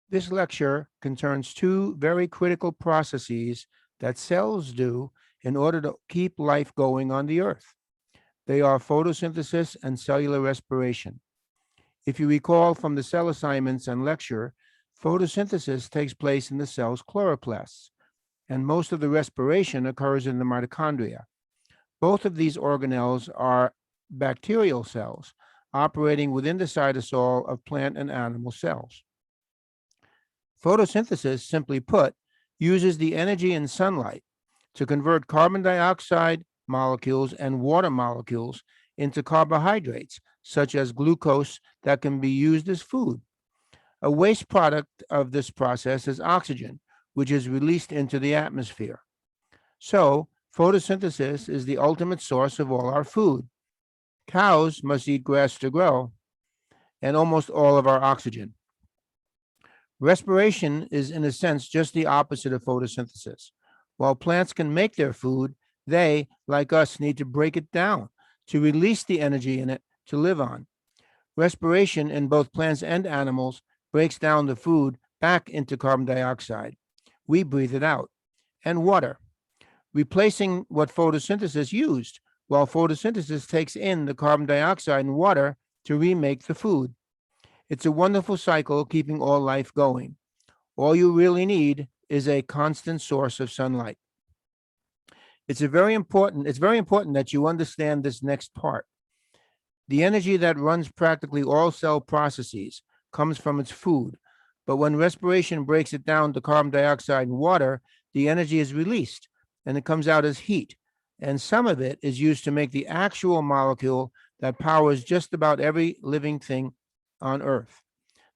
This lecture concerns two very critical processes that cells do in order to keep life going on the earth. They are photosynthesis and cellular respiration. If you recall from the cell assignments and lecture, photosynthesis takes place in the cell's chloroplasts, and most of the respiration occurs in the mitochondria. Both of these organelles are bacterial cells operating within the cytosol of plant and animal cells. Photosynthesis, simply put, uses the energy in sunlight to convert carbon dioxide molecules and water molecules into carbohydrates, such as glucose, that can be used as food. A waste product of this process is oxygen, which is released into the atmosphere. So, photosynthesis is the ultimate source of all our food. Cows must eat grass to grow, and almost all of our oxygen. Respiration is, in a sense, just the opposite of photosynthesis. While plants can make their food, they, like us, need to break it down to release the energy in it to live on. Respiration in both plants and animals breaks down the food back into carbon dioxide. We breathe it out. And water, replacing what photosynthesis used, while photosynthesis takes in the carbon dioxide and water to remake the food. It's a wonderful cycle keeping all life going. All you really need is a constant source of sunlight. It's very important that you understand this next part. The energy that runs practically all cell processes comes from its food, but when respiration breaks it down to carbon dioxide and water, the energy is released and it comes out as heat. And some of it is used to make the actual molecule that powers just about every living thing on Earth.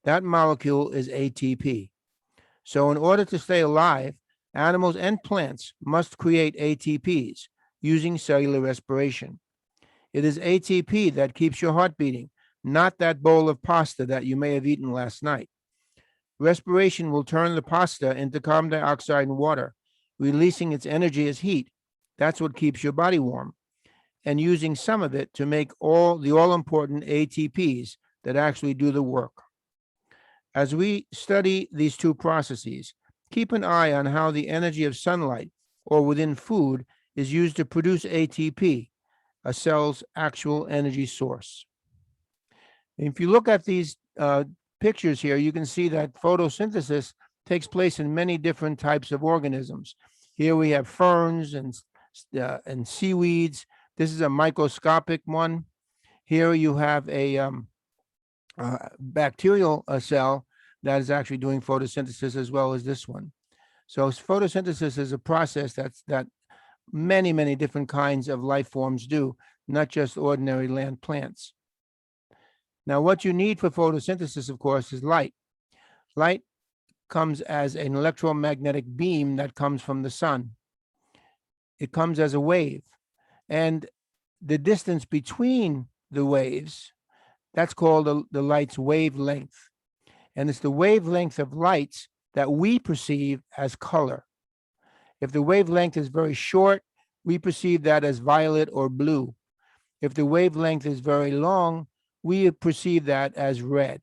That molecule is ATP. So, in order to stay alive, animals and plants must create ATPs using cellular respiration. It is ATP that keeps your heart beating, not that bowl of pasta that you may have eaten last night. Respiration will turn the pasta into carbon dioxide and water, releasing its energy as heat. That's what keeps your body warm, and using some of it to make all the all important ATPs that actually do the work. As we study these two processes, keep an eye on how the energy of sunlight or within food is used to produce ATP, a cell's actual energy source. If you look at these pictures here, you can see that photosynthesis takes place in many different types of organisms. Here we have ferns and seaweeds. This is a microscopic one. Here you have a bacterial cell that is actually doing photosynthesis as well as this one. So photosynthesis is a process that many different kinds of life forms do, not just ordinary land plants. Now, what you need for photosynthesis, of course, is light. Light comes as an electromagnetic beam that comes from the sun. It comes as a wave. And the distance between the waves, that's called the light's wavelength. And it's the wavelength of lights that we perceive as color. If the wavelength is very short, we perceive that as violet or blue. If the wavelength is very long, we perceive that as red.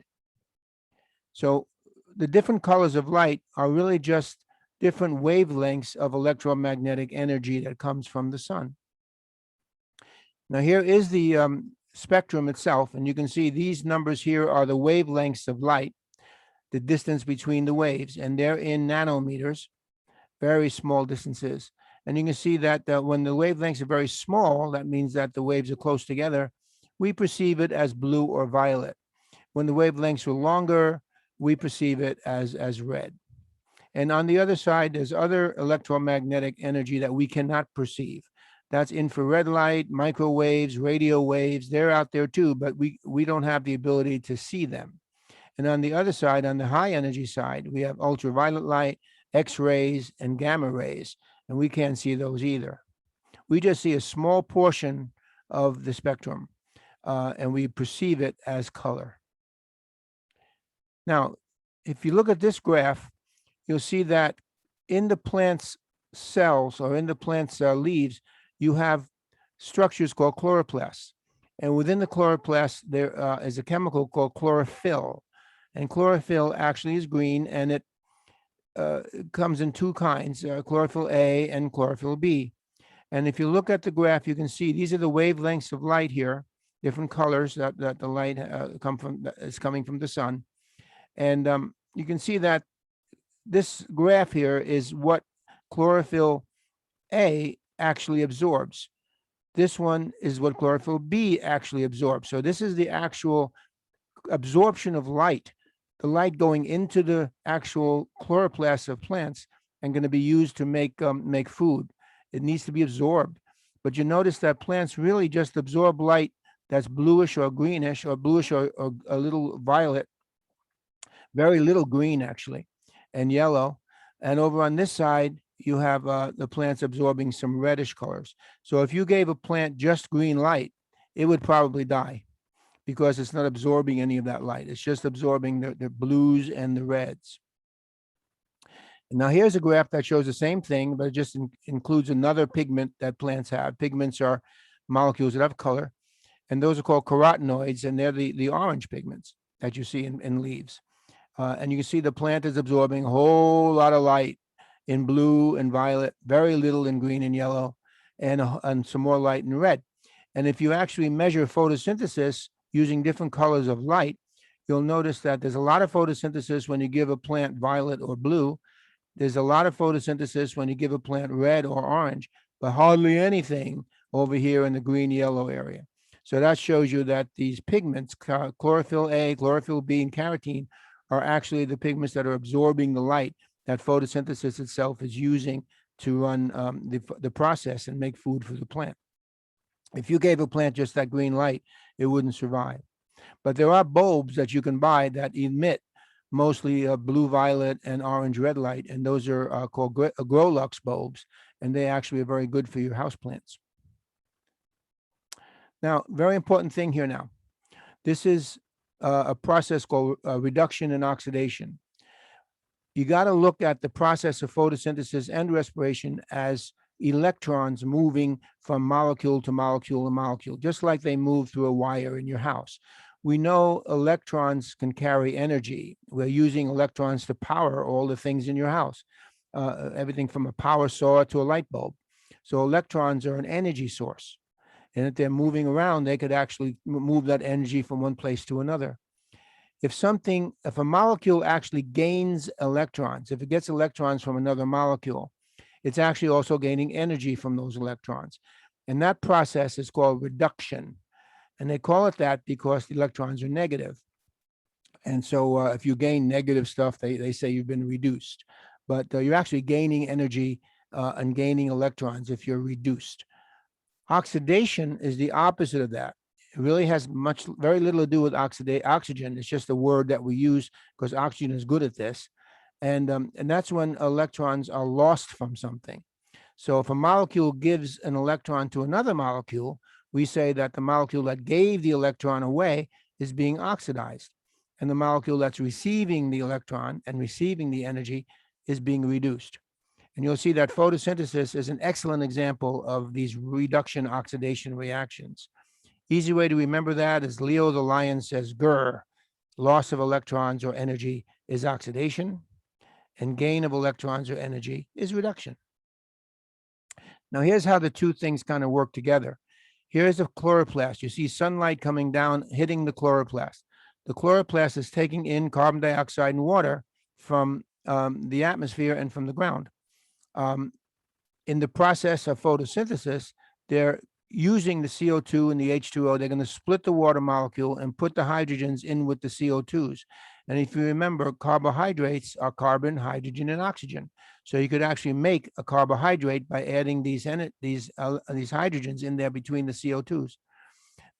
So the different colors of light are really just different wavelengths of electromagnetic energy that comes from the sun. Now here is the spectrum itself, and you can see these numbers here are the wavelengths of light, the distance between the waves, and they're in nanometers, very small distances. And you can see that when the wavelengths are very small, that means that the waves are close together, we perceive it as blue or violet. When the wavelengths are longer, we perceive it as red. And on the other side, there's other electromagnetic energy that we cannot perceive. That's infrared light, microwaves, radio waves. They're out there too, but we don't have the ability to see them. And on the other side, on the high energy side, we have ultraviolet light, X-rays, and gamma rays, and we can't see those either. We just see a small portion of the spectrum, and we perceive it as color. Now, if you look at this graph, you'll see that in the plant's cells or in the plant's leaves, you have structures called chloroplasts. And within the chloroplast, there is a chemical called chlorophyll. And chlorophyll actually is green, and it comes in two kinds, chlorophyll A and chlorophyll B. And if you look at the graph, you can see these are the wavelengths of light here, different colors that the light is coming from the sun. And you can see that this graph here is what chlorophyll A actually absorbs. This one is what chlorophyll B actually absorbs. So this is the actual absorption of light, the light going into the actual chloroplasts of plants and going to be used to make food. It needs to be absorbed. But you notice that plants really just absorb light that's bluish or greenish, or bluish or a little violet, very little green actually, and yellow. And over on this side, you have the plants absorbing some reddish colors. So if you gave a plant just green light, it would probably die because it's not absorbing any of that light. It's just absorbing the blues and the reds. Now here's a graph that shows the same thing, but it just includes another pigment that plants have. Pigments are molecules that have color, and those are called carotenoids, and they're the orange pigments that you see in leaves. And you can see the plant is absorbing a whole lot of light in blue and violet, very little in green and yellow, and some more light in red. And if you actually measure photosynthesis using different colors of light, you'll notice that there's a lot of photosynthesis when you give a plant violet or blue. There's a lot of photosynthesis when you give a plant red or orange, but hardly anything over here in the green yellow area. So that shows you that these pigments, chlorophyll A, chlorophyll B, and carotene, are actually the pigments that are absorbing the light that photosynthesis itself is using to run the process and make food for the plant. If you gave a plant just that green light, it wouldn't survive. But there are bulbs that you can buy that emit mostly blue, violet, and orange red light, and those are called Grow-Lux bulbs, and they actually are very good for your houseplants. Now, very important thing here now. This is a process called reduction and oxidation. You got to look at the process of photosynthesis and respiration as electrons moving from molecule to molecule to molecule, just like they move through a wire in your house. We know electrons can carry energy. We're using electrons to power all the things in your house, everything from a power saw to a light bulb. So electrons are an energy source. And if they're moving around, they could actually move that energy from one place to another. If a molecule actually gains electrons, if it gets electrons from another molecule, it's actually also gaining energy from those electrons. And that process is called reduction. And they call it that because the electrons are negative. And so if you gain negative stuff, they say you've been reduced. But you're actually gaining energy and gaining electrons if you're reduced. Oxidation is the opposite of that. It really has very little to do with oxygen. It's just a word that we use because oxygen is good at this. And that's when electrons are lost from something. So if a molecule gives an electron to another molecule, we say that the molecule that gave the electron away is being oxidized. And the molecule that's receiving the electron and receiving the energy is being reduced. And you'll see that photosynthesis is an excellent example of these reduction oxidation reactions. Easy way to remember that is Leo the lion says, grr, loss of electrons or energy is oxidation, and gain of electrons or energy is reduction. Now here's how the two things kind of work together. Here's a chloroplast. You see sunlight coming down, hitting the chloroplast. The chloroplast is taking in carbon dioxide and water from the atmosphere and from the ground. In the process of photosynthesis, they're using the CO2 and the H2O. They're going to split the water molecule and put the hydrogens in with the CO2s. And if you remember, carbohydrates are carbon, hydrogen, and oxygen. So you could actually make a carbohydrate by adding these hydrogens in there between the CO2s.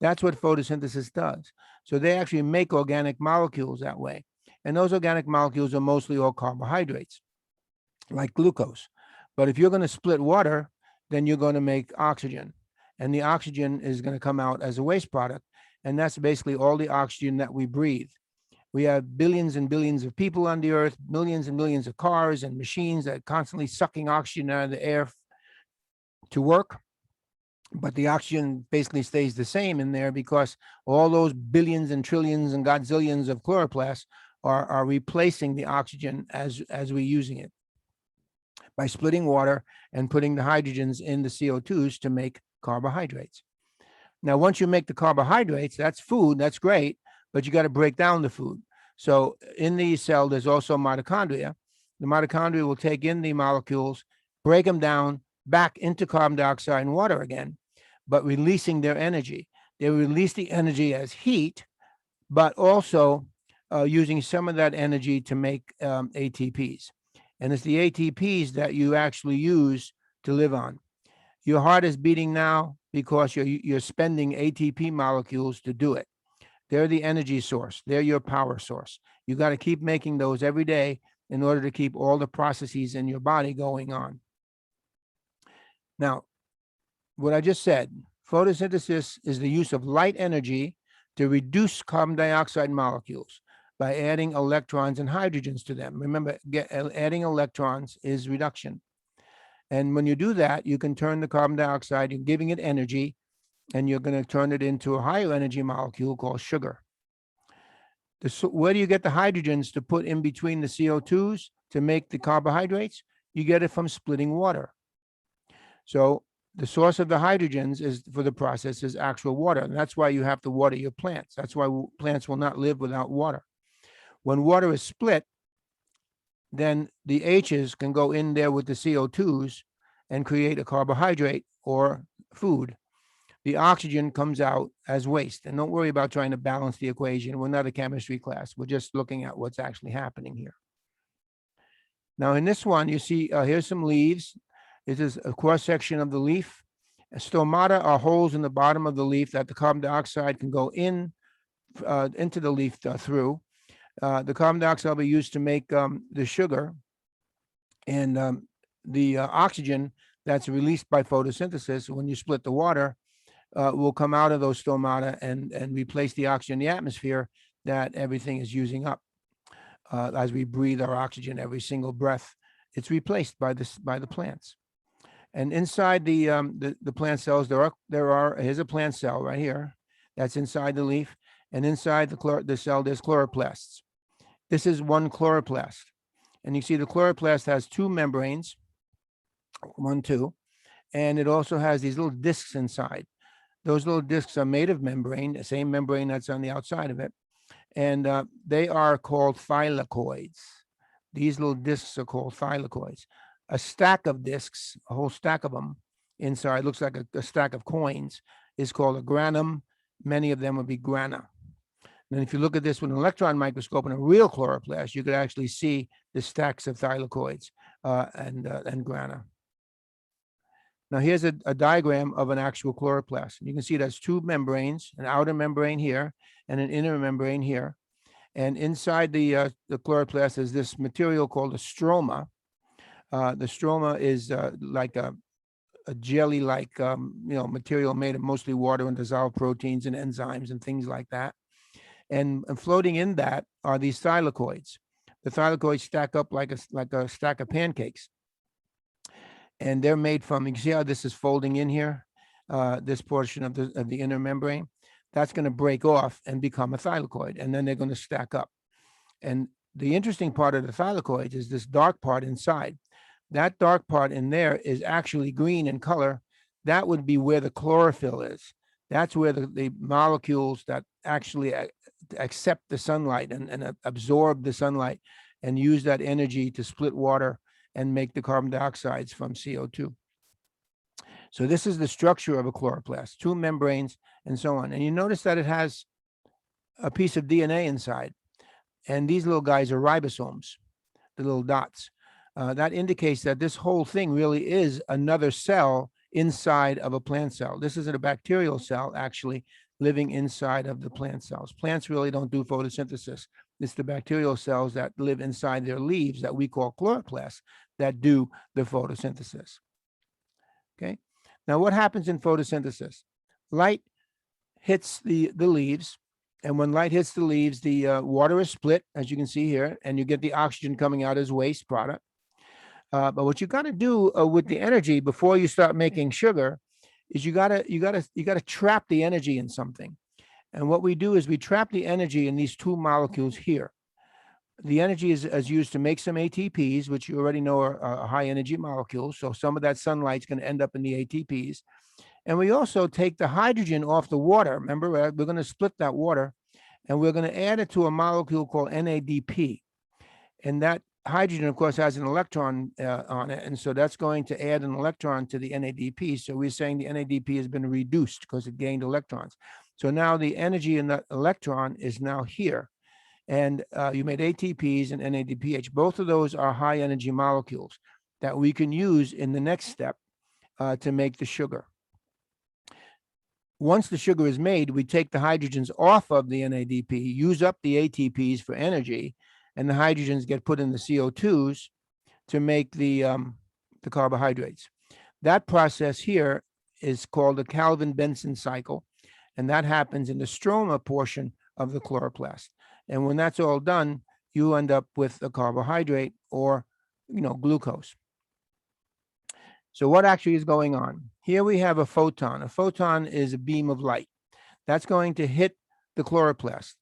That's what photosynthesis does. So they actually make organic molecules that way. And those organic molecules are mostly all carbohydrates, like glucose. But if you're going to split water, then you're going to make oxygen. And the oxygen is going to come out as a waste product. And that's basically all the oxygen that we breathe. We have billions and billions of people on the earth, millions and millions of cars and machines that are constantly sucking oxygen out of the air to work. But the oxygen basically stays the same in there because all those billions and trillions and godzillions of chloroplasts are replacing the oxygen as we're using it by splitting water and putting the hydrogens in the CO2s to make carbohydrates. Now, once you make the carbohydrates, that's food, that's great, but you got to break down the food. So in the cell, there's also mitochondria. The mitochondria will take in the molecules, break them down back into carbon dioxide and water again, but releasing their energy. They release the energy as heat, but also using some of that energy to make ATPs. And it's the ATPs that you actually use to live on. Your heart is beating now because you're spending ATP molecules to do it. They're the energy source. They're your power source. You got to keep making those every day in order to keep all the processes in your body going on. Now, what I just said, photosynthesis is the use of light energy to reduce carbon dioxide molecules by adding electrons and hydrogens to them. Remember, adding electrons is reduction. And when you do that, you can turn the carbon dioxide, you're giving it energy, and you're going to turn it into a higher energy molecule called sugar. Where do you get the hydrogens to put in between the CO2s to make the carbohydrates? You get it from splitting water. So the source of the hydrogens is for the process is actual water. And that's why you have to water your plants. That's why plants will not live without water. When water is split, then the H's can go in there with the CO2s and create a carbohydrate or food. The oxygen comes out as waste. And don't worry about trying to balance the equation. We're not a chemistry class. We're just looking at what's actually happening here. Now, in this one, you see here's some leaves. This is a cross section of the leaf. Stomata are holes in the bottom of the leaf that the carbon dioxide can go in into the leaf through. The carbon dioxide will be used to make the sugar, and the oxygen that's released by photosynthesis when you split the water will come out of those stomata and replace the oxygen in the atmosphere that everything is using up. As we breathe our oxygen every single breath, it's replaced by the plants. And inside the plant cells, here's a plant cell right here that's inside the leaf, and inside the cell there's chloroplasts. This is one chloroplast, and you see the chloroplast has two membranes, two, and it also has these little discs inside. Those little discs are made of membrane, the same membrane that's on the outside of it, and they are called thylakoids. These little discs are called thylakoids. A stack of discs, a whole stack of them inside, looks like a stack of coins, is called a granum. Many of them would be grana. And if you look at this with an electron microscope and a real chloroplast, you could actually see the stacks of thylakoids and grana. Now here's a diagram of an actual chloroplast. You can see it has two membranes, an outer membrane here and an inner membrane here. And inside the chloroplast is this material called a stroma. The stroma is like a jelly-like material made of mostly water and dissolved proteins and enzymes and things like that. And floating in that are these thylakoids. The thylakoids stack up like a stack of pancakes. And they're made from, you can see how this is folding in here, this portion of the inner membrane. That's going to break off and become a thylakoid, and then they're going to stack up. And the interesting part of the thylakoids is this dark part inside. That dark part in there is actually green in color. That would be where the chlorophyll is. That's where the molecules that actually accept the sunlight and absorb the sunlight and use that energy to split water and make the carbon dioxides from CO2. So this is the structure of a chloroplast, two membranes and so on. And you notice that it has a piece of DNA inside. And these little guys are ribosomes, the little dots. That indicates that this whole thing really is another cell inside of a plant cell. This isn't a bacterial cell actually living inside of the plant cells. Plants really don't do photosynthesis. It's the bacterial cells that live inside their leaves that we call chloroplasts that do the photosynthesis. Okay. Now what happens in photosynthesis? Light hits the leaves, and when light hits the leaves, the water is split, as you can see here, and you get the oxygen coming out as waste product. But what you got to do with the energy before you start making sugar is you got to trap the energy in something. And what we do is we trap the energy in these two molecules here. The energy is used to make some ATPs, which you already know are high energy molecules. So some of that sunlight's going to end up in the ATPs. And we also take the hydrogen off the water. Remember, we're going to split that water and we're going to add it to a molecule called NADP. And that hydrogen, of course, has an electron on it. And so that's going to add an electron to the NADP. So we're saying the NADP has been reduced because it gained electrons. So now the energy in that electron is now here. And you made ATPs and NADPH. Both of those are high energy molecules that we can use in the next step to make the sugar. Once the sugar is made, we take the hydrogens off of the NADP, use up the ATPs for energy, and the hydrogens get put in the CO2s to make the carbohydrates. That process here is called the Calvin-Benson cycle, and that happens in the stroma portion of the chloroplast. And when that's all done, you end up with a carbohydrate or, glucose. So what actually is going on? Here we have a photon. A photon is a beam of light. That's going to hit the chloroplast.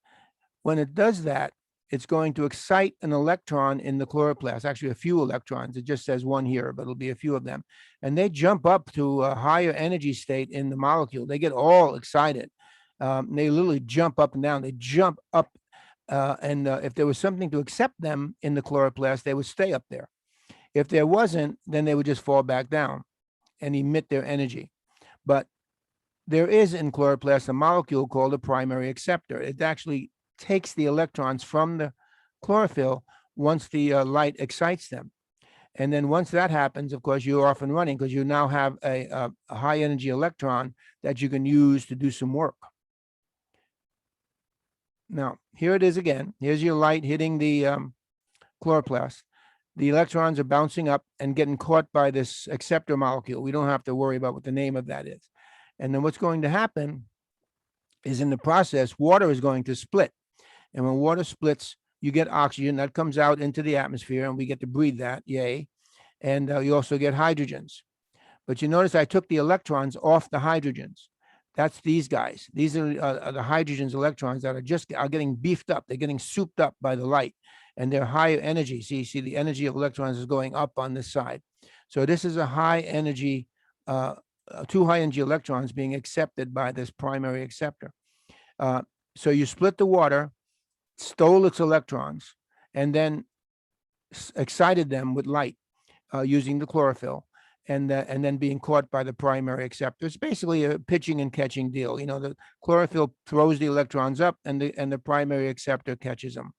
When it does that, it's going to excite an electron in the chloroplast, actually a few electrons. It just says one here, but it'll be a few of them. And they jump up to a higher energy state in the molecule. They get all excited. They literally jump up and down. They jump up. And if there was something to accept them in the chloroplast, they would stay up there. If there wasn't, then they would just fall back down and emit their energy. But there is in chloroplast a molecule called a primary acceptor. It actually takes the electrons from the chlorophyll once the light excites them. And then once that happens, of course, you're off and running because you now have a high energy electron that you can use to do some work. Now, here it is again. Here's your light hitting the chloroplast. The electrons are bouncing up and getting caught by this acceptor molecule. We don't have to worry about what the name of that is. And then what's going to happen is in the process, water is going to split. And when water splits, you get oxygen that comes out into the atmosphere and we get to breathe that, yay. And you also get hydrogens. But you notice I took the electrons off the hydrogens. That's these guys. These are the hydrogens, electrons that are getting beefed up. They're getting souped up by the light. And they're higher energy. See, the energy of electrons is going up on this side. So this is a high energy, two high energy electrons being accepted by this primary acceptor. So you split the water, stole its electrons, and then excited them with light using the chlorophyll, and then being caught by the primary acceptor. It's basically a pitching and catching deal. The chlorophyll throws the electrons up, and the primary acceptor catches them.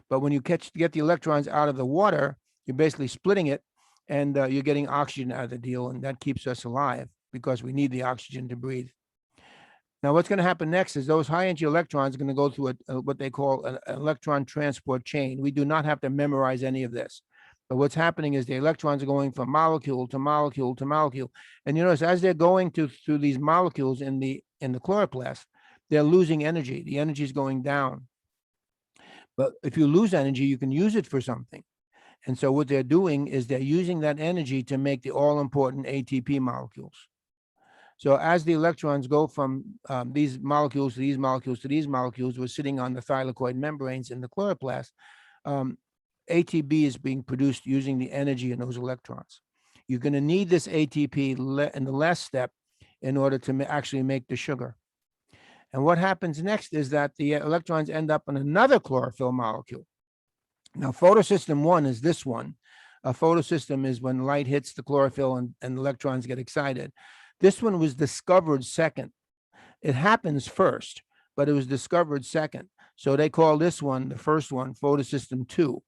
But when you get the electrons out of the water, you're basically splitting it, and you're getting oxygen out of the deal, and that keeps us alive because we need the oxygen to breathe. Now, what's going to happen next is those high-energy electrons are going to go through what they call an electron transport chain. We do not have to memorize any of this. But what's happening is the electrons are going from molecule to molecule to molecule. And you notice as they're going through these molecules in the chloroplast, they're losing energy. The energy is going down. But if you lose energy, you can use it for something. And so what they're doing is they're using that energy to make the all-important ATP molecules. So as the electrons go from these molecules to these molecules to these molecules, we're sitting on the thylakoid membranes in the chloroplast, ATP is being produced using the energy in those electrons. You're going to need this ATP in the last step in order to actually make the sugar. And what happens next is that the electrons end up on another chlorophyll molecule. Now, photosystem 1 is this one. A photosystem is when light hits the chlorophyll and electrons get excited. This one was discovered second. It happens first, but it was discovered second. So they call this one, the first one, photosystem 2.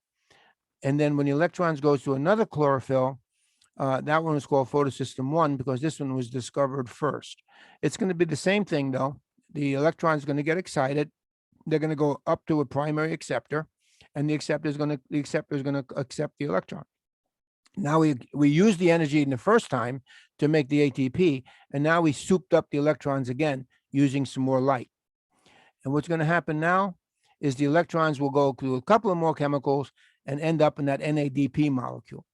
And then when the electrons goes to another chlorophyll, that one is called photosystem 1 because this one was discovered first. It's going to be the same thing though. The electron is going to get excited. They're going to go up to a primary acceptor, and the acceptor is going to accept the electron. Now we used the energy in the first time to make the ATP, and now we souped up the electrons again using some more light. And what's going to happen now is the electrons will go through a couple of more chemicals and end up in that NADP molecule.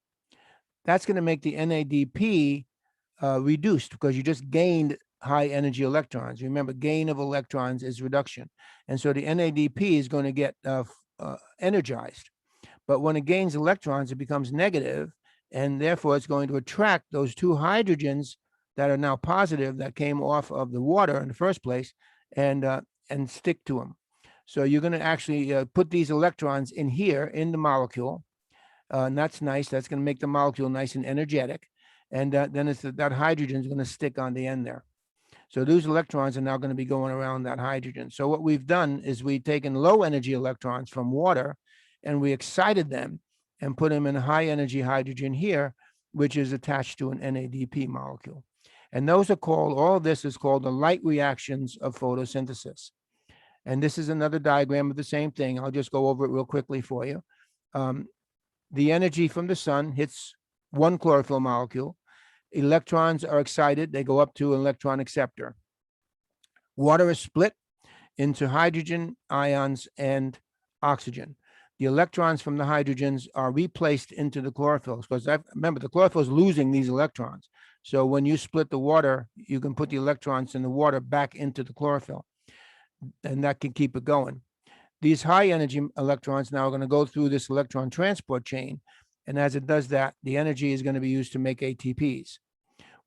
That's going to make the NADP reduced because you just gained high energy electrons. Remember, gain of electrons is reduction. And so the NADP is going to get energized. But when it gains electrons, it becomes negative, and therefore it's going to attract those two hydrogens that are now positive that came off of the water in the first place, and stick to them. So you're going to actually put these electrons in here in the molecule, and that's nice. That's going to make the molecule nice and energetic, and then that hydrogen is going to stick on the end there. So those electrons are now going to be going around that hydrogen. So what we've done is we've taken low energy electrons from water and we excited them and put them in high energy hydrogen here, which is attached to an NADP molecule. And those are called, all of this is called the light reactions of photosynthesis. And this is another diagram of the same thing. I'll just go over it real quickly for you. The energy from the sun hits one chlorophyll molecule. Electrons are excited. They go up to an electron acceptor. Water is split into hydrogen ions and oxygen. The electrons from the hydrogens are replaced into the chlorophylls because remember, the chlorophyll is losing these electrons. So when you split the water, you can put the electrons in the water back into the chlorophyll, and that can keep it going. These high energy electrons now are going to go through this electron transport chain. And as it does that, the energy is going to be used to make ATPs.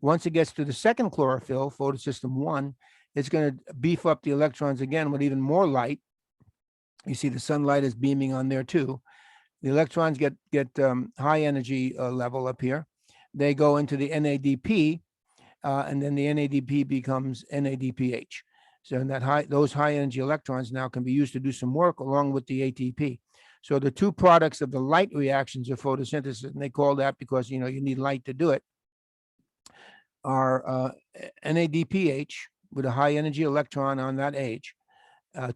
Once it gets to the second chlorophyll, photosystem 1, it's going to beef up the electrons again with even more light. You see the sunlight is beaming on there too. The electrons get high energy level up here. They go into the NADP, and then the NADP becomes NADPH. So in those high energy electrons now can be used to do some work along with the ATP. So the two products of the light reactions of photosynthesis, and they call that because you need light to do it, are NADPH with a high energy electron on that H,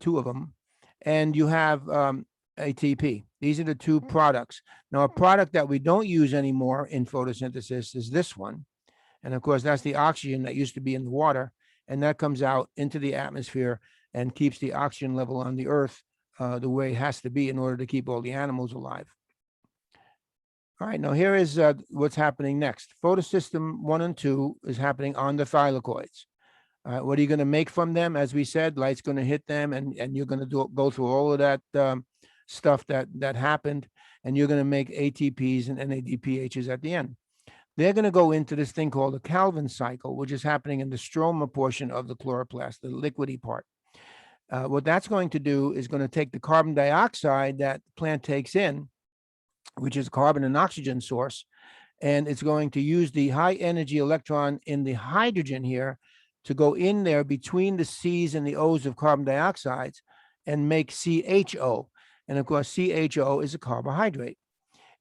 two of them, and you have ATP. These are the two products. Now, a product that we don't use anymore in photosynthesis is this one. And of course, that's the oxygen that used to be in the water, and that comes out into the atmosphere and keeps the oxygen level on the earth the way it has to be in order to keep all the animals alive. All right, now here is what's happening next. Photosystem 1 and 2 is happening on the thylakoids. What are you going to make from them? As we said, light's going to hit them, and you're going to go through all of that stuff that happened, and you're going to make ATPs and NADPHs at the end. They're going to go into this thing called the Calvin cycle, which is happening in the stroma portion of the chloroplast, the liquidy part. What that's going to do is going to take the carbon dioxide that the plant takes in, which is carbon and oxygen source, and it's going to use the high energy electron in the hydrogen here to go in there between the C's and the O's of carbon dioxides and make CHO. And of course, CHO is a carbohydrate.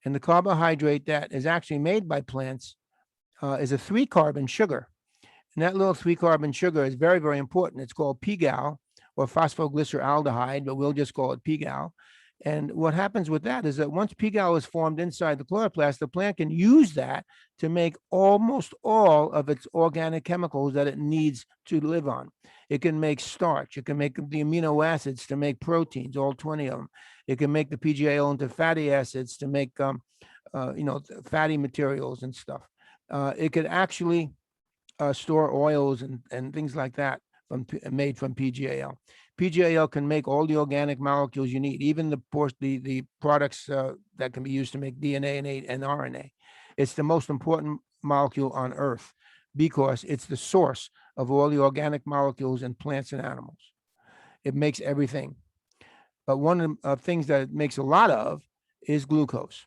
And the carbohydrate that is actually made by plants is a 3-carbon sugar. And that little 3-carbon sugar is very, very important. It's called PGAL, or phosphoglyceraldehyde, but we'll just call it PGAL. And what happens with that is that once PGAL is formed inside the chloroplast, the plant can use that to make almost all of its organic chemicals that it needs to live on. It can make starch. It can make the amino acids to make proteins, all 20 of them. It can make the PGAL into fatty acids to make, fatty materials and stuff. It could actually store oils and things like that made from PGAL. PGAL can make all the organic molecules you need, even the products that can be used to make DNA and RNA. It's the most important molecule on Earth because it's the source of all the organic molecules in plants and animals. It makes everything. But one of the things that it makes a lot of is glucose.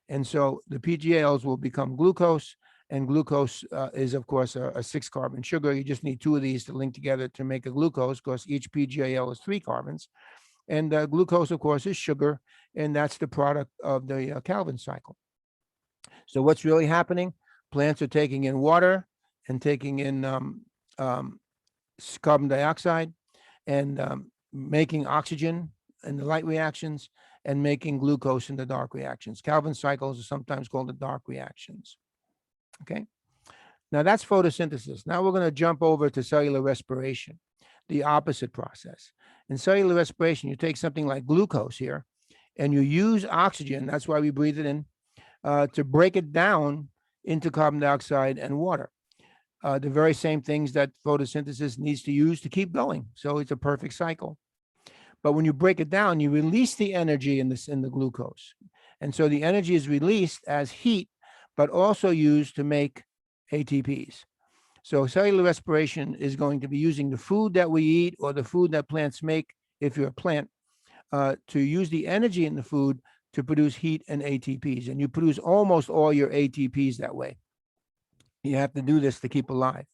And so the PGALs will become glucose, and glucose is, of course, a 6-carbon sugar. You just need 2 of these to link together to make a glucose, because each PGAL is 3 carbons. And glucose, of course, is sugar, and that's the product of the Calvin cycle. So what's really happening? Plants are taking in water and taking in carbon dioxide and making oxygen in the light reactions and making glucose in the dark reactions. Calvin cycles are sometimes called the dark reactions. Okay, now that's photosynthesis. Now we're going to jump over to cellular respiration, the opposite process. In cellular respiration, you take something like glucose here and you use oxygen, that's why we breathe it in, to break it down into carbon dioxide and water. The very same things that photosynthesis needs to use to keep going. So it's a perfect cycle. But when you break it down, you release the energy in the glucose. And so the energy is released as heat, but also used to make ATPs. So cellular respiration is going to be using the food that we eat or the food that plants make, if you're a plant, to use the energy in the food to produce heat and ATPs. And you produce almost all your ATPs that way. You have to do this to keep alive.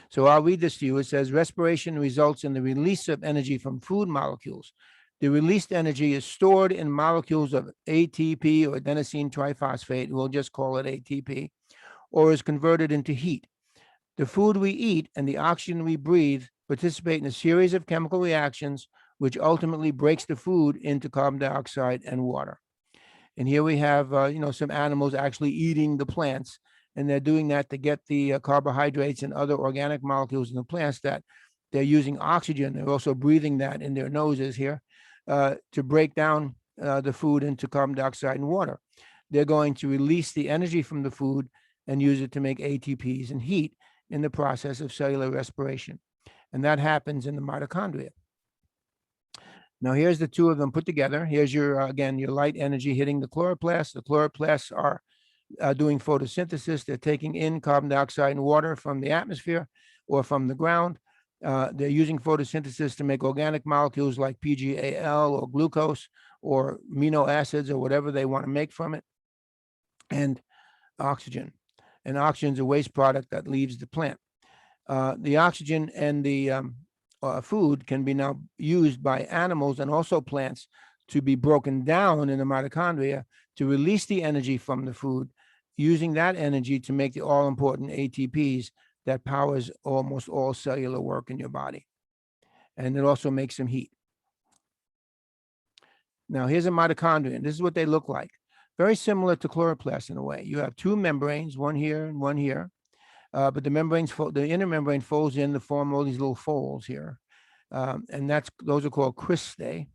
So I'll read this to you. It says, respiration results in the release of energy from food molecules. The released energy is stored in molecules of ATP or adenosine triphosphate, we'll just call it ATP, or is converted into heat. The food we eat and the oxygen we breathe participate in a series of chemical reactions, which ultimately breaks the food into carbon dioxide and water. And here we have, some animals actually eating the plants, and they're doing that to get the carbohydrates and other organic molecules in the plants that they're using oxygen. They're also breathing that in their noses here to break down the food into carbon dioxide and water. They're going to release the energy from the food and use it to make ATPs and heat in the process of cellular respiration. And that happens in the mitochondria. Now, here's the two of them put together. Here's your, again, your light energy hitting the chloroplasts. The chloroplasts are doing photosynthesis. They're taking in carbon dioxide and water from the atmosphere or from the ground. They're using photosynthesis to make organic molecules like PGAL or glucose or amino acids or whatever they want to make from it, and oxygen. And oxygen is a waste product that leaves the plant. The oxygen and the food can be now used by animals and also plants to be broken down in the mitochondria to release the energy from the food, using that energy to make the all-important ATPs that powers almost all cellular work in your body. And it also makes some heat. Now, here's a mitochondria, and this is what they look like. Very similar to chloroplasts in a way. You have two membranes, one here and one here. But the inner membrane folds in to form all these little folds here. And those are called cristae,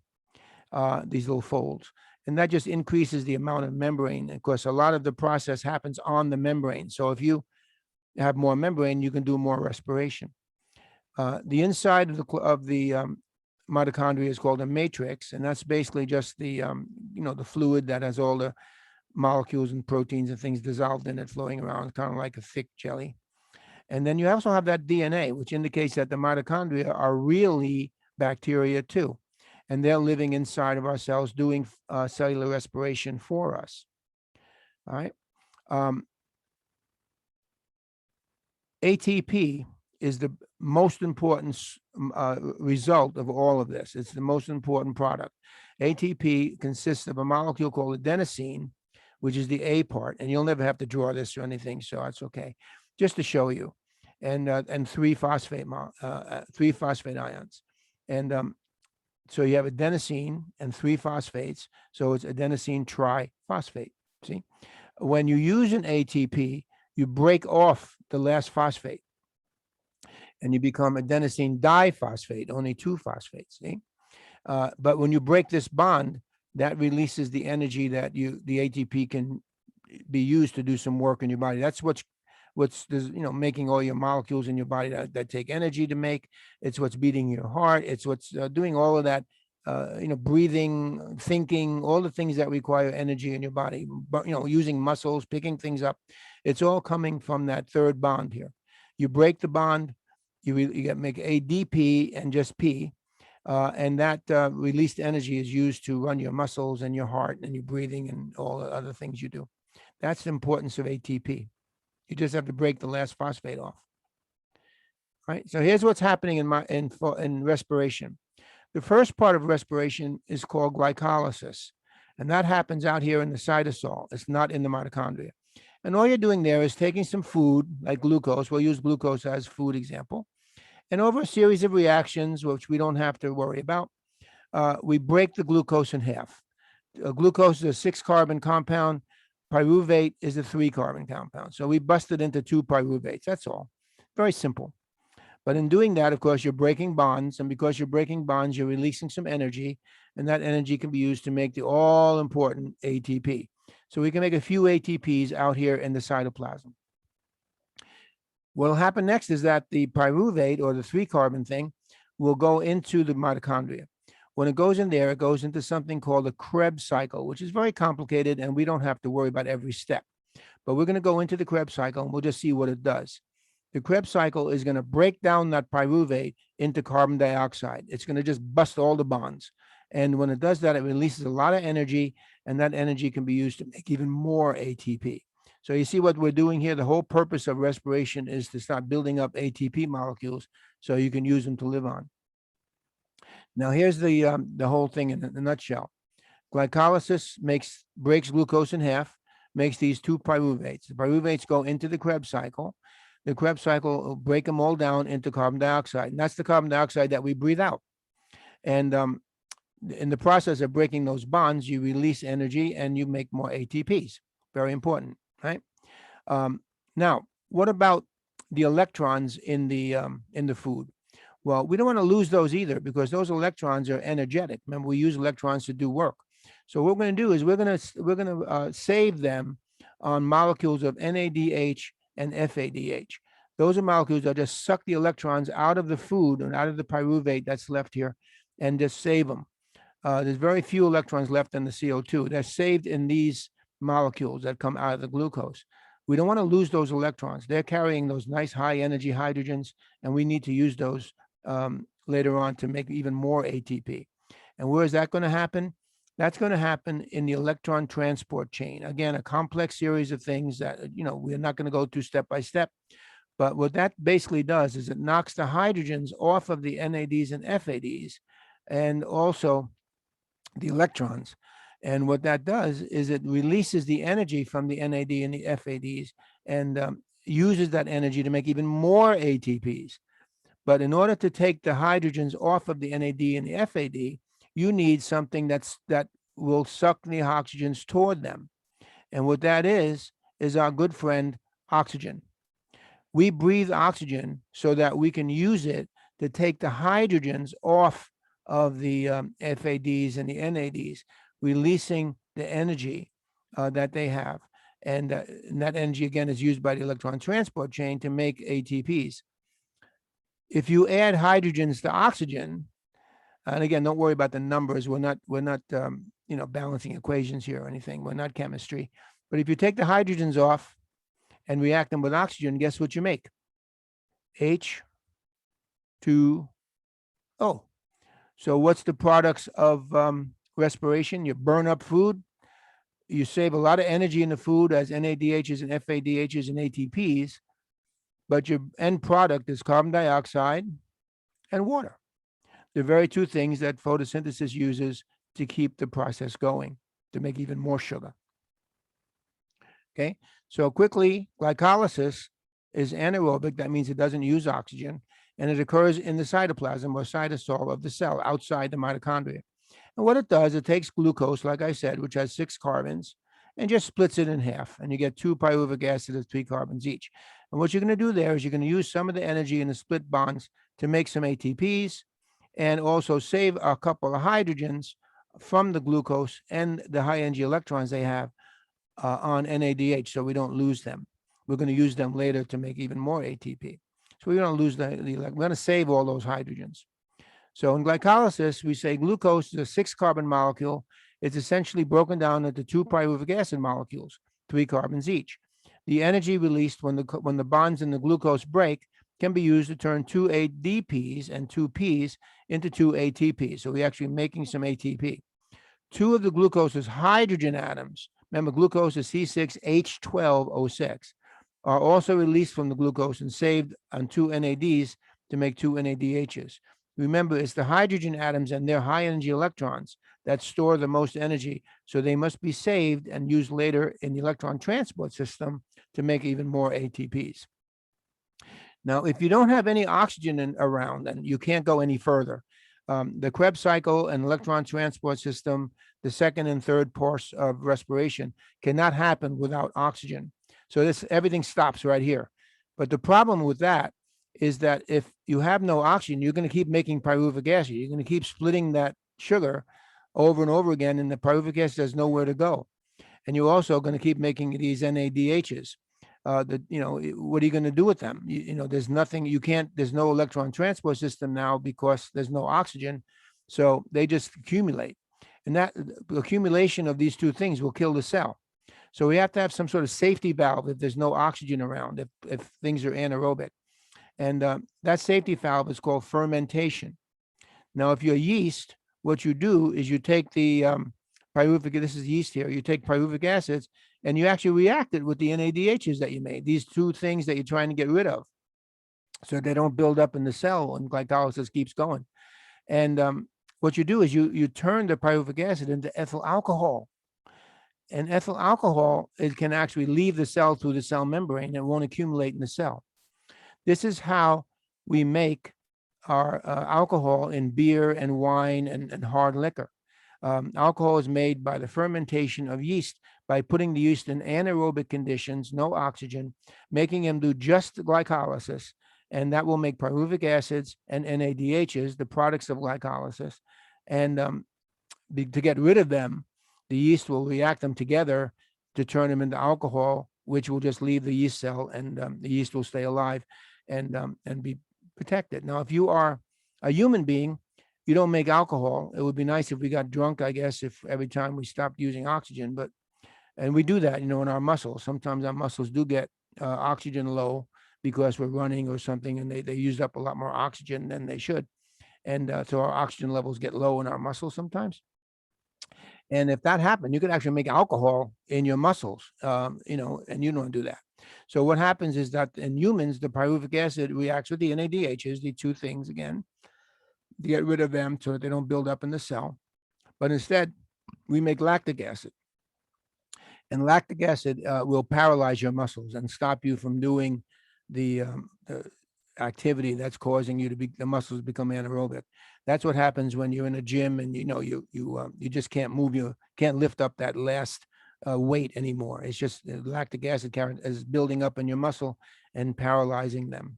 these little folds. And that just increases the amount of membrane. Of course, a lot of the process happens on the membrane. So if you have more membrane, you can do more respiration. The inside of the mitochondria is called a matrix, and that's basically just the the fluid that has all the molecules and proteins and things dissolved in it flowing around, kind of like a thick jelly. And then you also have that DNA, which indicates that the mitochondria are really bacteria too. And they're living inside of our cells doing cellular respiration for us. All right. ATP is the most important result of all of this. It's the most important product. ATP consists of a molecule called adenosine, which is the A part. And you'll never have to draw this or anything, so that's okay. Just to show you, and three phosphate ions, and so you have adenosine and three phosphates, so it's adenosine triphosphate. See, when you use an ATP, you break off the last phosphate, and you become adenosine diphosphate, only two phosphates. See, but when you break this bond, that releases the energy that the ATP can be used to do some work in your body. That's what's making all your molecules in your body that take energy to make. It's what's beating your heart. It's what's doing all of that, breathing, thinking, all the things that require energy in your body. But using muscles, picking things up. It's all coming from that third bond here. You break the bond, you make ADP and just P, and that released energy is used to run your muscles and your heart and your breathing and all the other things you do. That's the importance of ATP. You just have to break the last phosphate off. All right. So here's what's happening in respiration. The first part of respiration is called glycolysis, and that happens out here in the cytosol. It's not in the mitochondria. And all you're doing there is taking some food, like glucose. We'll use glucose as food example. And over a series of reactions, which we don't have to worry about, we break the glucose in half. Glucose is a 6-carbon compound. Pyruvate is a 3-carbon compound. So we busted into 2 pyruvates. That's all. Very simple. But in doing that, of course, you're breaking bonds. And because you're breaking bonds, you're releasing some energy. And that energy can be used to make the all-important ATP. So we can make a few ATPs out here in the cytoplasm. What will happen next is that the pyruvate, or the 3-carbon thing, will go into the mitochondria. When it goes in there, it goes into something called a Krebs cycle, which is very complicated, and we don't have to worry about every step. But we're going to go into the Krebs cycle, and we'll just see what it does. The Krebs cycle is going to break down that pyruvate into carbon dioxide. It's going to just bust all the bonds. And when it does that, it releases a lot of energy, and that energy can be used to make even more ATP. So you see what we're doing here? The whole purpose of respiration is to start building up ATP molecules so you can use them to live on. Now, here's the whole thing in a nutshell. Glycolysis breaks glucose in half, makes these two pyruvates. The pyruvates go into the Krebs cycle. The Krebs cycle will break them all down into carbon dioxide, and that's the carbon dioxide that we breathe out. And in the process of breaking those bonds, you release energy and you make more ATPs. Very important, right? Now, what about the electrons in the food? Well, we don't want to lose those either, because those electrons are energetic. Remember, we use electrons to do work. So what we're going to do is we're going to save them on molecules of NADH and FADH. Those are molecules that just suck the electrons out of the food and out of the pyruvate that's left here, and just save them. There's very few electrons left in the CO2. They're saved in these molecules that come out of the glucose. We don't want to lose those electrons. They're carrying those nice high energy hydrogens, and we need to use those later on to make even more ATP. And where is that going to happen? That's going to happen in the electron transport chain. Again, a complex series of things that, we're not going to go through step by step. But what that basically does is it knocks the hydrogens off of the NADs and FADs, and also the electrons. And what that does is it releases the energy from the NAD and the FADs, and uses that energy to make even more ATPs. But in order to take the hydrogens off of the NAD and the FAD, you need something that will suck the oxygens toward them. And what that is our good friend oxygen. We breathe oxygen so that we can use it to take the hydrogens off of the FADs and the NADs, releasing the energy that they have. And that energy, again, is used by the electron transport chain to make ATPs. If you add hydrogens to oxygen, and again, don't worry about the numbers. We're not balancing equations here or anything. We're not chemistry. But if you take the hydrogens off and react them with oxygen, guess what you make? H2O. So what's the products of respiration? You burn up food. You save a lot of energy in the food as NADHs and FADHs and ATPs, but your end product is carbon dioxide and water. The very two things that photosynthesis uses to keep the process going, to make even more sugar. Okay, so quickly, glycolysis is anaerobic. That means it doesn't use oxygen, and it occurs in the cytoplasm or cytosol of the cell outside the mitochondria. And what it does, it takes glucose, like I said, which has 6 carbons, and just splits it in half, and you get 2 pyruvic acid of 3 carbons each. And what you're going to do there is you're going to use some of the energy in the split bonds to make some ATPs, and also save a couple of hydrogens from the glucose and the high energy electrons they have on NADH, so we don't lose them. We're going to use them later to make even more ATP. So we don't lose we're going to save all those hydrogens. So in glycolysis, we say glucose is a 6 carbon molecule. It's essentially broken down into 2 pyruvic acid molecules, 3 carbons each. The energy released when the bonds in the glucose break can be used to turn 2 ADPs and 2 Ps into 2 ATPs. So we're actually making some ATP. 2 of the glucose's hydrogen atoms, remember glucose is C6H12O6, are also released from the glucose and saved on 2 NADs to make 2 NADHs. Remember, it's the hydrogen atoms and their high energy electrons that store the most energy, so they must be saved and used later in the electron transport system to make even more ATPs. Now, if you don't have any oxygen around, then you can't go any further. The Krebs cycle and electron transport system, the second and third parts of respiration, cannot happen without oxygen. So everything stops right here. But the problem with that is that if you have no oxygen, you're going to keep making pyruvic acid. You're going to keep splitting that sugar over and over again, and the pyruvic acid has nowhere to go. And you're also going to keep making these NADHs. What are you going to do with them? There's nothing, there's no electron transport system now because there's no oxygen. So they just accumulate. And that the accumulation of these two things will kill the cell. So we have to have some sort of safety valve if there's no oxygen around, if things are anaerobic. And that safety valve is called fermentation. Now, if you're yeast, what you do is you take the pyruvic, this is yeast here, you take pyruvic acids and you actually react it with the NADHs that you made, these two things that you're trying to get rid of so they don't build up in the cell and glycolysis keeps going. And what you do is you turn the pyruvic acid into ethyl alcohol. And ethyl alcohol, it can actually leave the cell through the cell membrane and won't accumulate in the cell. This is how we make our alcohol in beer and wine and hard liquor. Alcohol is made by the fermentation of yeast, by putting the yeast in anaerobic conditions, no oxygen, making them do just glycolysis, and that will make pyruvic acids and NADHs, the products of glycolysis. And to get rid of them, the yeast will react them together to turn them into alcohol, which will just leave the yeast cell, and the yeast will stay alive and be protected. Now, if you are a human being, you don't make alcohol. It would be nice if we got drunk, I guess, if every time we stopped using oxygen, and we do that, in our muscles. Sometimes our muscles do get oxygen low because we're running or something, and they used up a lot more oxygen than they should. And so our oxygen levels get low in our muscles sometimes. And if that happened, you could actually make alcohol in your muscles, and you don't do that. So what happens is that in humans, the pyruvic acid reacts with the NADHs, the two things again, to get rid of them so that they don't build up in the cell. But instead, we make lactic acid. And lactic acid will paralyze your muscles and stop you from doing the activity that's causing you to be the muscles become anaerobic. That's what happens when you're in a gym and you just can't move, you can't lift up that last weight anymore. It's just lactic acid is building up in your muscle and paralyzing them.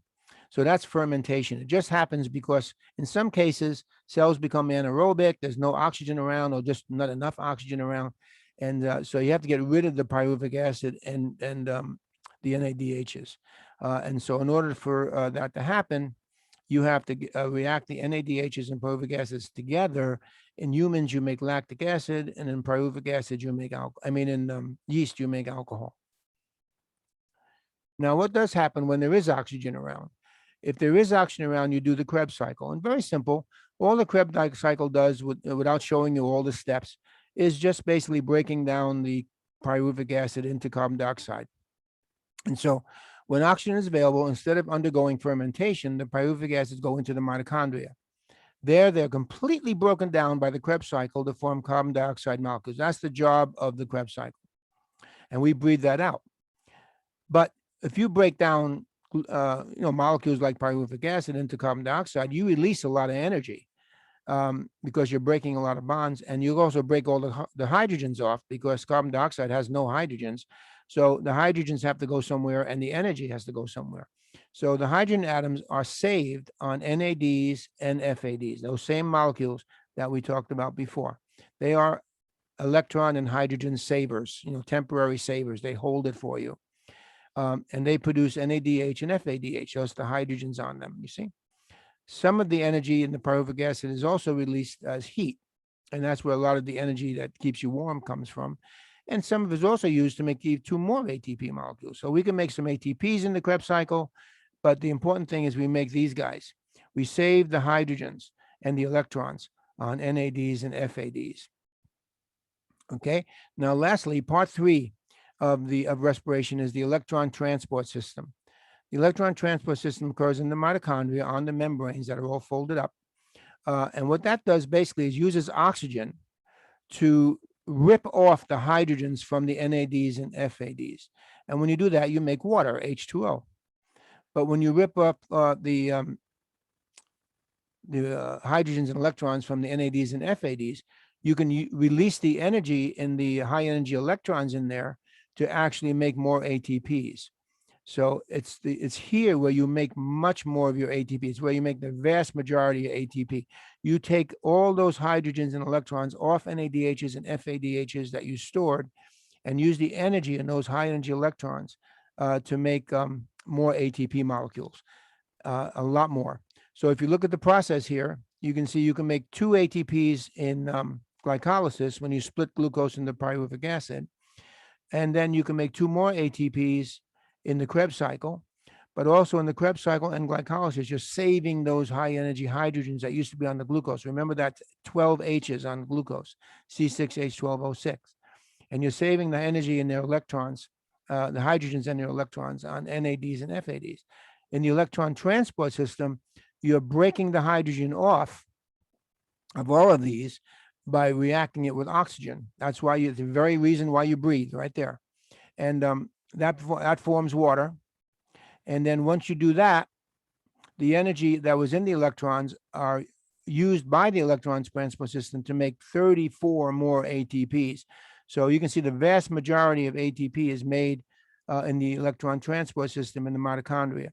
So that's fermentation. It just happens because in some cases cells become anaerobic. There's no oxygen around, or just not enough oxygen around, and so you have to get rid of the pyruvic acid and the NADHs. And so in order for that to happen, you have to react the NADHs and pyruvic acids together. In humans, you make lactic acid, and in pyruvic acid, you make in yeast, you make alcohol. Now, what does happen when there is oxygen around? If there is oxygen around, you do the Krebs cycle. And very simple, all the Krebs cycle does, without showing you all the steps, is just basically breaking down the pyruvic acid into carbon dioxide. And so when oxygen is available, instead of undergoing fermentation, the pyruvic acids go into the mitochondria. There, they're completely broken down by the Krebs cycle to form carbon dioxide molecules. That's the job of the Krebs cycle. And we breathe that out. But if you break down molecules like pyruvic acid into carbon dioxide, you release a lot of energy because you're breaking a lot of bonds, and you also break all the hydrogens off because carbon dioxide has no hydrogens. So the hydrogens have to go somewhere and the energy has to go somewhere. So the hydrogen atoms are saved on NADs and FADs, those same molecules that we talked about before. They are electron and hydrogen savers, temporary savers. They hold it for you. And they produce NADH and FADH, just the hydrogens on them, you see. Some of the energy in the pyruvic acid is also released as heat, and that's where a lot of the energy that keeps you warm comes from. And some of it is also used to make two more ATP molecules. So we can make some ATPs in the Krebs cycle, but the important thing is we make these guys. We save the hydrogens and the electrons on NADs and FADs. Okay, now lastly, part 3 of respiration is the electron transport system. The electron transport system occurs in the mitochondria on the membranes that are all folded up. And what that does basically is uses oxygen to rip off the hydrogens from the NADs and FADs. And when you do that, you make water, H2O. But when you rip up the hydrogens and electrons from the NADs and FADs, you can release the energy in the high energy electrons in there to actually make more ATPs. So it's here where you make much more of your ATP. It's where you make the vast majority of ATP. You take all those hydrogens and electrons off NADHs and FADHs that you stored and use the energy in those high energy electrons to make more ATP molecules, a lot more. So if you look at the process here, you can see you can make 2 ATPs in glycolysis when you split glucose into pyruvic acid. And then you can make 2 more ATPs in the Krebs cycle. But also in the Krebs cycle and glycolysis, you're saving those high energy hydrogens that used to be on the glucose. Remember that 12 H's on glucose, C6H12O6. And you're saving the energy in their electrons, the hydrogens and their electrons on NADs and FADs. In the electron transport system, you're breaking the hydrogen off of all of these by reacting it with oxygen. That's why the very reason why you breathe, right there. And that forms water. And then once you do that, the energy that was in the electrons are used by the electron transport system to make 34 more ATPs. So you can see the vast majority of ATP is made in the electron transport system in the mitochondria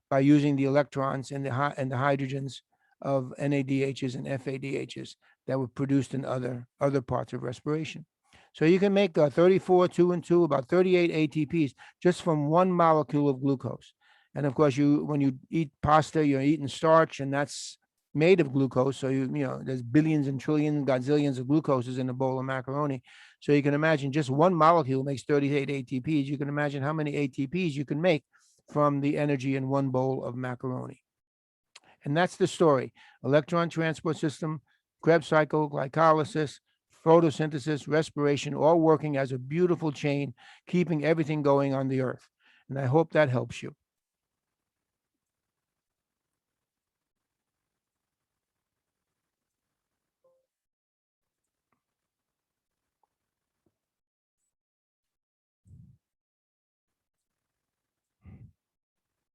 by using the electrons and the hydrogens of NADHs and FADHs that were produced in other parts of respiration. So you can make 34, 2 and 2, about 38 ATPs just from one molecule of glucose. And of course, when you eat pasta, you're eating starch, and that's made of glucose. So there's billions and trillions, gazillions of glucoses in a bowl of macaroni. So you can imagine just one molecule makes 38 ATPs. You can imagine how many ATPs you can make from the energy in one bowl of macaroni. And that's the story. Electron transport system, Krebs cycle, glycolysis, photosynthesis, respiration, all working as a beautiful chain, keeping everything going on the earth. And I hope that helps you.